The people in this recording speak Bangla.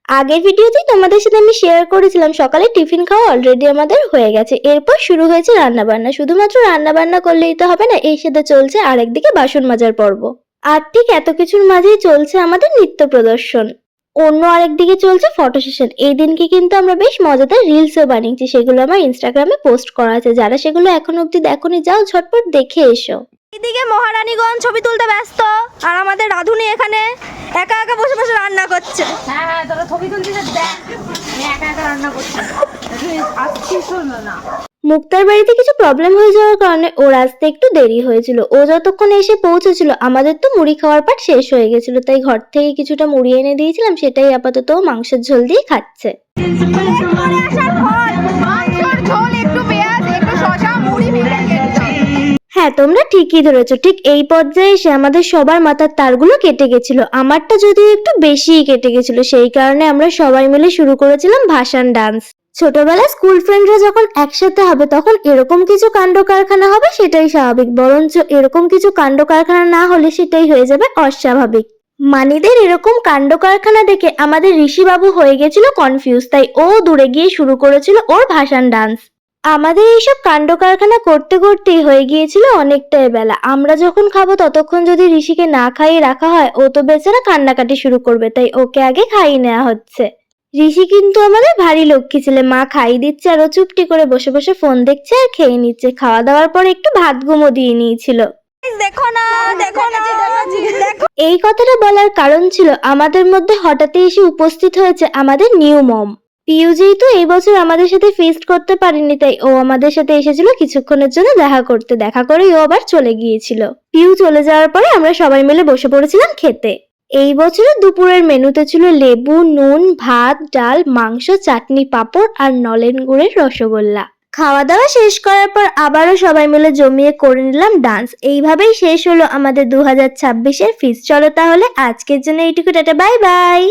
আগের ভিডিওতেই তোমাদের সাথে আমি শেয়ার করেছিলাম সকালে টিফিন খাওয়া অলরেডি আমাদের হয়ে গেছে। এরপর শুরু হয়েছে রান্নাবান্না। শুধুমাত্র রান্নাবান্না করলেই তো হবে না, এর সাথে চলছে আরেকদিকে বাসন মাজার পর্ব। আর ঠিক এত কিছুর মাঝেই চলছে আমাদের নৃত্য প্রদর্শন। অন্য আরেকদিকে চলছে ফটো সেশন। এই দিনকে কিন্তু আমরা বেশ মজাদার রিলসও বানিয়েছি, সেগুলো আমার ইনস্টাগ্রামে পোস্ট করা আছে। যারা সেগুলো এখন অব্দি দেখোনি, যাও ঝটপট দেখে এসো। এদিকে মহারানীগণ ছবি তুলতে ব্যস্ত, আর আমাদের রাধুনি এখানে একা একা বসে বসে রান্না করছে। হ্যাঁ তোরা ছবি তুলছিস দেখ, আমি একা একা রান্না করছি। আসছিস না। মুক্তার বাড়িতে কিছু প্রবলেম হয়ে যাওয়ার কারণে ওর আসতে একটু দেরি হয়েছিল। ও যতক্ষণ এসে পৌঁছেছিল আমাদের তো মুড়ি খাওয়ার পাট শেষ হয়ে গেছিল, তাই ঘর থেকে কিছুটা মুড়ি এনে দিয়েছিলাম, সেটাই আপাতত মাংসের ঝোল দিয়ে খাচ্ছে। হ্যাঁ, তোমরা ঠিকই ধরেছো। ঠিক এই পর্যায়ে এসে আমাদের সবার মাথার তারগুলো কেটে গেছিল। আমারটা যদিও একটু বেশিই কেটে গেছিল, সেই কারণে আমরা সবাই মিলে শুরু করেছিলাম ভাসান ডান্স। ছোটবেলায় স্কুল ফ্রেন্ডরা যখন একসাথে হবে তখন এরকম কিছু কাণ্ড কারখানা হবে, সেটাই স্বাভাবিক। বরঞ্চ এরকম কিছু কাণ্ড কারখানা না হলে সেটাই হয়ে যাবে অস্বাভাবিক। মানিদের এরকম কাণ্ড কারখানা দেখে আমাদের ঋষিবাবু হয়ে গেছিল কনফিউজ, তাই ও দূরে গিয়ে শুরু করেছিল ওর ভাসান ডান্স। আমাদের এইসব কাণ্ড কারখানা করতে করতেই হয়ে গিয়েছিল অনেকটাই বেলা। আমরা যখন খাবো ততক্ষণ যদি ঋষিকে না খাইয়ে রাখা হয়, ও তো বেচারা কান্নাকাটি শুরু করবে, তাই ওকে আগে খাইয়ে নেওয়া হচ্ছে। ঋষি কিন্তু আমাদের ভারী লক্ষ্মী ছেলে। মা খাইয়ে দিচ্ছে আর ও চুপটি করে বসে বসে ফোন দেখছে আর খেয়ে নিচ্ছে। খাওয়া দাওয়ার পর একটু ভাত গুমো দিয়ে নিয়েছিল। দেখো না, দেখো না, দেখো। এই কথাটা বলার কারণ ছিল আমাদের মধ্যে হঠাৎই এসে উপস্থিত হয়েছে আমাদের নিউ মম পিউ। যেহেতু এই বছর আমাদের সাথে ফিস্ট করতে পারেনি, তাই ও আমাদের সাথে এসেছিল কিছুক্ষণের জন্য দেখা করতে। দেখা করেই ও আবার চলে গিয়েছিল। পিউ চলে যাওয়ার পরে আমরা সবাই মিলে বসে পড়েছিলাম খেতে। এই বছরের দুপুরের মেনুতে ছিল লেবু, নুন, ভাত, ডাল, মাংস, চাটনি, পাঁপড় আর নলেন গুড়ের রসগোল্লা। খাওয়া দাওয়া শেষ করার পর আবারও সবাই মিলে জমিয়ে করে নিলাম ডান্স। এইভাবেই শেষ হলো আমাদের 2026-এর ফিস্ট। চলো তাহলে আজকের জন্য এইটুকু, টাটা, বাই বাই।